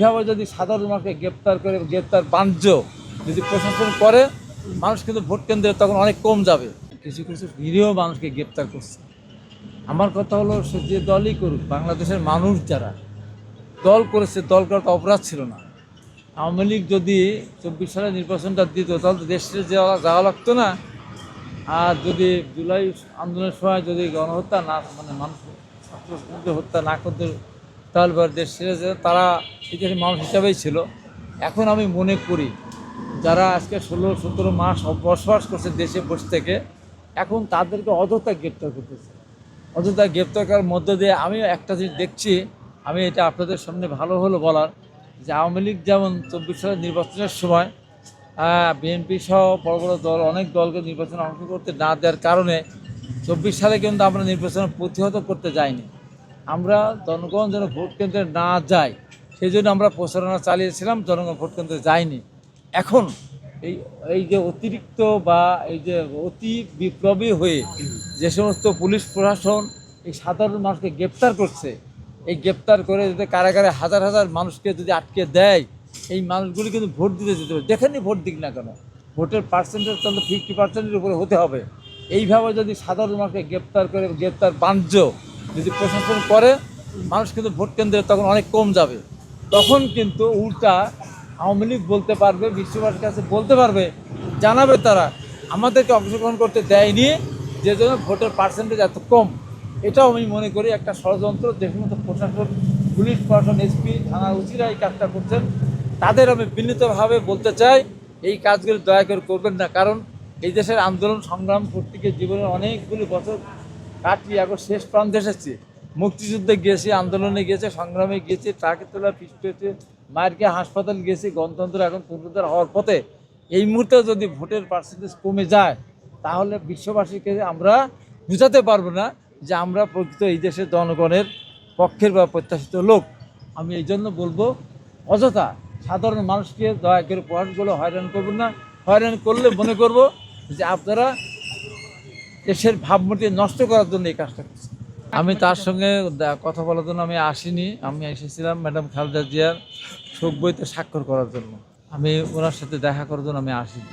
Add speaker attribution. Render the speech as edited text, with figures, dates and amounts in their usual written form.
Speaker 1: এইভাবে যদি সাধারণ মানুষকে গ্রেপ্তার করে গ্রেপ্তার বাণিজ্য যদি প্রশাসন করে, মানুষ কিন্তু ভোট কেন্দ্রে তখন অনেক কম যাবে। কিছু কিছু নিরীহ মানুষকে গ্রেপ্তার করছে। আমার কথা হলো, সে যে দলই করুক, বাংলাদেশের মানুষ যারা দল করেছে, দল করা তো অপরাধ ছিল না। আওয়ামী লীগ যদি 24 সালে নির্বাচনটা দিত, তাহলে তো দেশে যাওয়া লাগতো না। আর যদি জুলাই আন্দোলনের সময় যদি গণহত্যা না, মানে মানুষ ছাত্র হত্যা না করতে, তাহলে দেশ ছেড়ে যেত, তারা ইতিহাসের মানুষ হিসাবেই ছিল। এখন আমি মনে করি, যারা আজকে 16-17 মাস বসবাস করছে দেশে বসে থেকে, এখন তাদেরকে অযথা গ্রেপ্তার করতেছে। অযথা গ্রেপ্তার করার মধ্য দিয়ে আমি একটা জিনিস দেখছি, আমি এটা আপনাদের সামনে ভালো হলো বলার, যে আওয়ামী লীগ যেমন 24 সালের নির্বাচনের সময় বিএনপি সহ বড় বড় দল, অনেক দলকে নির্বাচনে অংশ করতে না দেওয়ার কারণে 24 সালে কিন্তু আমরা নির্বাচন প্রতিহত করতে যাইনি। আমরা জনগণ যেন ভোট কেন্দ্রে না যায়, সেই জন্য আমরা প্রচারণা চালিয়েছিলাম, জনগণ ভোট কেন্দ্রে যায়নি। এখন এই এই যে অতিরিক্ত বা এই যে অতি বিপ্লবী হয়ে যে সমস্ত পুলিশ প্রশাসন এই সাধারণ মানুষকে গ্রেপ্তার করছে, এই গ্রেপ্তার করে যদি কারাগারে হাজার হাজার মানুষকে যদি আটকে দেয়, এই মানুষগুলি কিন্তু ভোট দিতে যেতে হবে। যেখানে ভোট দিক না কেন, ভোটের পার্সেন্টেজ তাহলে 50% উপরে হতে হবে। এইভাবে যদি সাধারণ মানুষকে গ্রেপ্তার করে গ্রেপ্তার বাণিজ্য যদি প্রশাসন করে, মানুষ কিন্তু ভোট কেন্দ্রে তখন অনেক কম যাবে। তখন কিন্তু উল্টা আওয়ামী লীগ বলতে পারবে, বিশ্ববাসীর কাছে বলতে পারবে, জানাবে তারা আমাদেরকে অংশগ্রহণ করতে দেয়নি, যে জন্য ভোটের পার্সেন্টেজ এত কম। এটাও আমি মনে করি একটা ষড়যন্ত্র। যে সমস্ত প্রশাসন, পুলিশ প্রশাসন, এসপি, থানার ওসিরা এই কাজটা করছেন, তাদের আমি বিনীতভাবে বলতে চাই, এই কাজগুলো দয়া করে করবেন না। কারণ এই দেশের আন্দোলন সংগ্রাম করতে গিয়ে জীবনের অনেকগুলি বছর কাটিয়ে এখন শেষ প্রান্তে এসেছি। মুক্তিযুদ্ধে গিয়েছি, আন্দোলনে গিয়েছে, সংগ্রামে গিয়েছি, ট্রাকে তোলা পিছপেছে, মায়ের খেয়ে হাসপাতাল গিয়েছি, গণতন্ত্র এখন পুনরুদ্ধার হওয়ার পথে। এই মুহূর্তে যদি ভোটের পার্সেন্টেজ কমে যায়, তাহলে বিশ্ববাসীকে আমরা বুঝাতে পারবো না যে আমরা প্রকৃত এই দেশের জনগণের পক্ষের বা প্রত্যাশিত লোক। আমি এই জন্য বলবো, অযথা সাধারণ মানুষকে দয়া করে প্রশাসনগুলো হয়রান করবেন না। হয়রান করলে মনে করব যে আপনারা দেশের ভাবমূর্তি নষ্ট করার জন্য এই কাজটা করছেন। আমি তার সঙ্গে কথা বলার জন্য আমি আসিনি। আমি এসেছিলাম ম্যাডাম খালেদা জিয়ার শোক বইতে স্বাক্ষর করার জন্য। আমি ওনার সাথে দেখা করার জন্য আমি আসিনি।